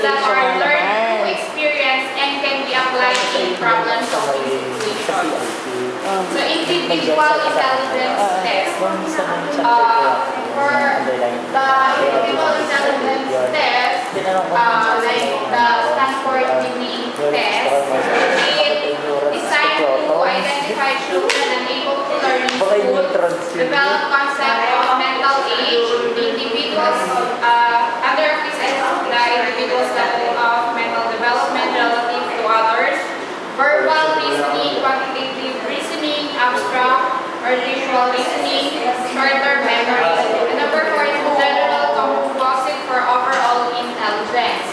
that are learned through experience and can be applied in problem-solving situations. So individual intelligence test. For the individual intelligence test, like the Stanford Turing test, it designed to identify children unable to learn in school, develop concept of mental age, the individuals under this the individual's level of mental development relative to others, verbal reasoning, quantitative reasoning, abstract or visual reasoning, short-term memory. And number 4 is general composite for overall intelligence.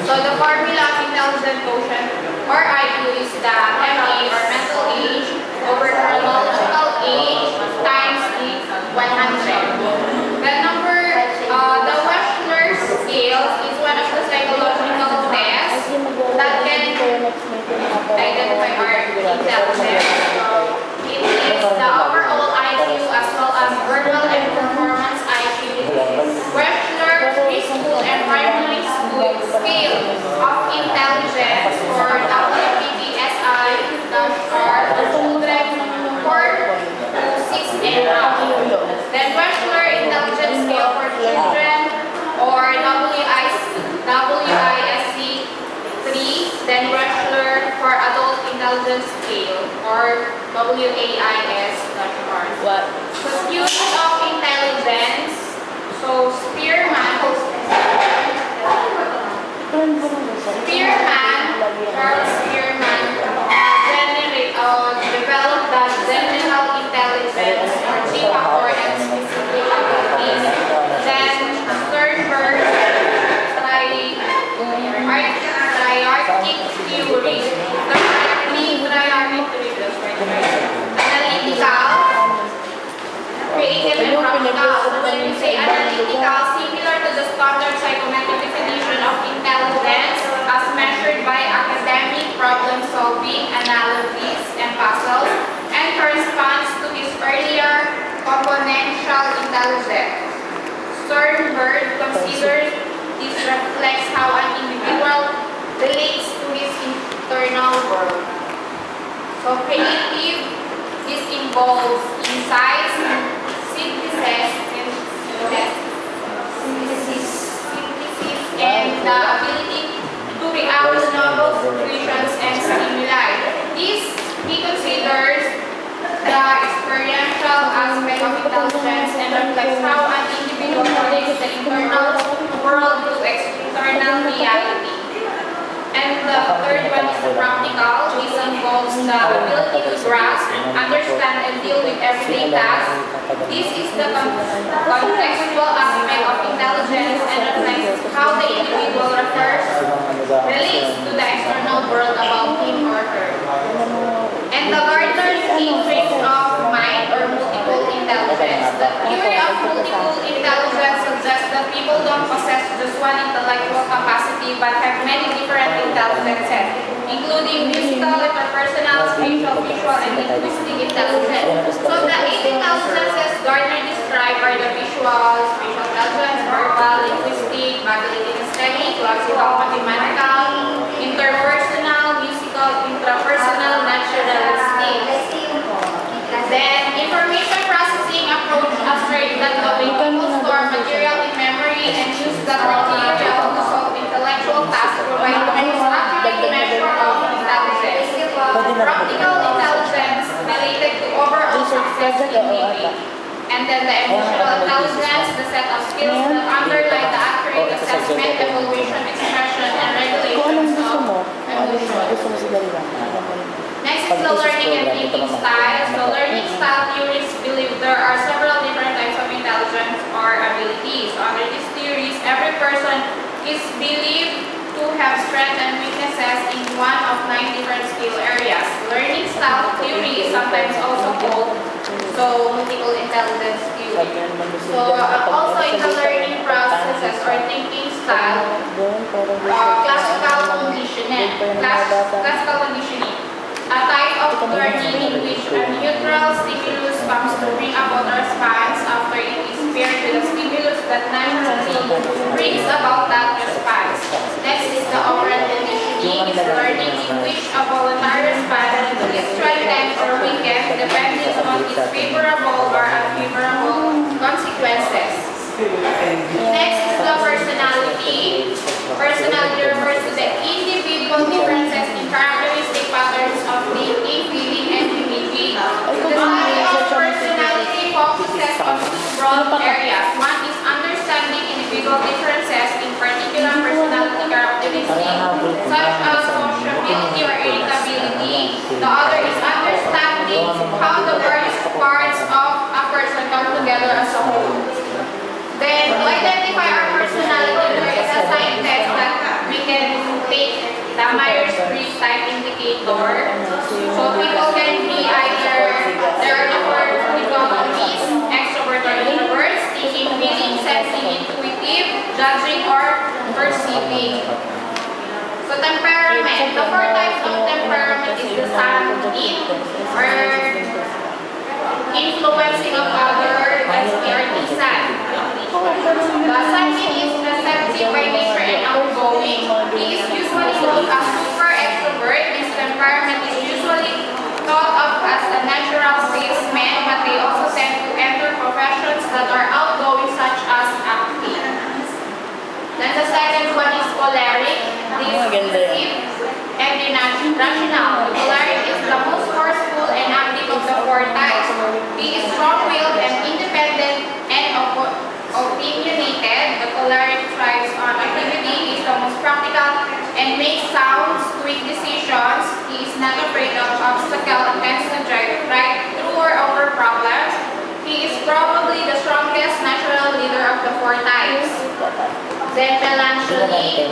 So the formula of intelligent quotient or IQ is the MA or mental age over chronological age times the 100. Then the Wechsler scale is one of the psychological tests that can identify our intelligence. It is the overall IQ as well as verbal and performance IQ. Wechsler preschool and primary school scale of intelligence for WPTSI are children 4 to 6 and up. Then Wechsler intelligence scale for children or WISC 3, then Wechsler for adult intelligence scale or WAIS-R. So student of intelligence, so Charles Spearman developed the general intelligence or G-factor and specific abilities. Then Sternberg triarchic theory, analytical, creative and practical. When we say analytical, similar to the standard psychometric definition of intelligence as measured by academic problem solving, analysis, and puzzles, and corresponds to his earlier componential intelligence. Sternberg considers this reflects how an individual relates to his internal world. So creative, this involves insights, synthesis, and the ability to react to novel situations and stimuli. This he considers the experiential aspect of intelligence and reflects how an individual relates the internal world to external reality. And the third one is practical. This involves the ability to grasp, understand, and deal with everyday tasks. This is the contextual aspect of intelligence and reflects how the individual relates to the external world about him or her. And the Gardner's theory of mind or multiple intelligence. The theory of multiple intelligence suggests that people don't possess just one intellectual capacity but have many different intelligences, including musical, interpersonal, spatial, visual, and linguistic intelligence. So the 8 intelligences Gardner described are the visual, spatial intelligence, verbal, linguistic, bodily kinesthetic, classical, mathematical, interpersonal, musical, intrapersonal, naturalistic. Then information processing approach asserts that the way people store material in memory and use that material to solve intellectual tasks provide the most accurate measure of intelligence. Practical intelligence related to overall success in living. And then the emotional intelligence, the set of skills that underlie the accurate assessment, evaluation, expression, and regulation of emotion. Next is the learning and thinking style. So learning style theories believe there are several different types of intelligence or abilities. So under these theories, every person is believed to have strengths and weaknesses in one of 9 different skill areas. Learning style theory is sometimes also called multiple intelligence theory. So also in the learning processes or thinking style, classical conditioning. A type of learning in which a neutral stimulus comes to bring about a response after it is paired with a stimulus that naturally brings about that response. Next is the operant conditioning, is learning in which a voluntary response is strengthened or weakened depending on its favorable or unfavorable consequences. Next is the personality. Personality refers to the individual differences in characteristic patterns of thinking, feeling, and behaving. The study of personality focuses on two broad areas. One is understanding individual differences in particular personality characteristics, such as sociability or irritability. The other is understanding how the various parts of a person come together as a whole. Then, to identify our personality, there is a sign test that we can take the Myers-Briggs type indicator. So, people can be either they are the dichotomies, extrovert or introvert, thinking, feeling, sensing, intuitive, judging, or perceiving. So, temperament. The four types of temperament is the sanguine, or influencing of others, as we are Nissan. The sanguine is receptive by nature and outgoing. He is usually known as super extrovert. His temperament is usually thought of as a natural salesman, but they also tend to enter professions that are outgoing, such as acting. Then the second one is choleric. This is decisive and rational. The choleric is the most forceful and active of the four types. He is strong-willed and independent and opinionated. The choleric thrives on activity. He is the most practical and makes sound, quick decisions. He is not afraid of obstacles and tends to drive right through or over problems. He is probably the strongest natural leader of the four types. Then melancholy,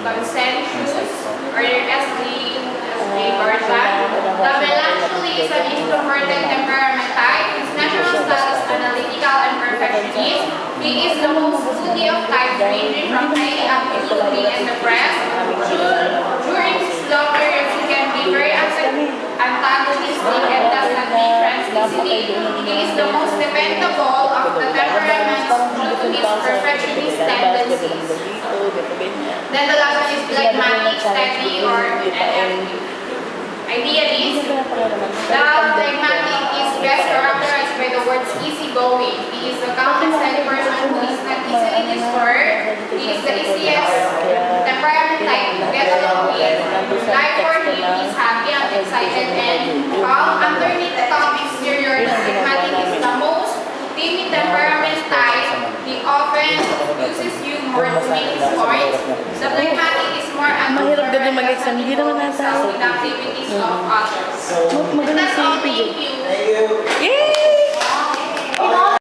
conscientious, or S.D. Barzan. The melancholy is an introverted temperament type. His natural style is analytical and perfectionist. He is the most moody of types, ranging from highly active to being depressed. During slow periods, he can be very antagonistic and does not be friends easily. He is the most dependable of the temperaments due to his perfectionist tendencies. Then the last one is phlegmatic, steady, or idealist. The phlegmatic is best characterized by the words easygoing. He is a calm and steady person who is not easily disturbed. He is the easiest temperament type to get along with. Life for him is happy and excited and calm. Underneath the calm exterior, the phlegmatic is the most timid temperament type. He often uses humor to make his points. The phlegmatic is more Mahirap din mag-exam. Hindi naman nasa with activities of others. Magaling That's all. si Thank you. Yay!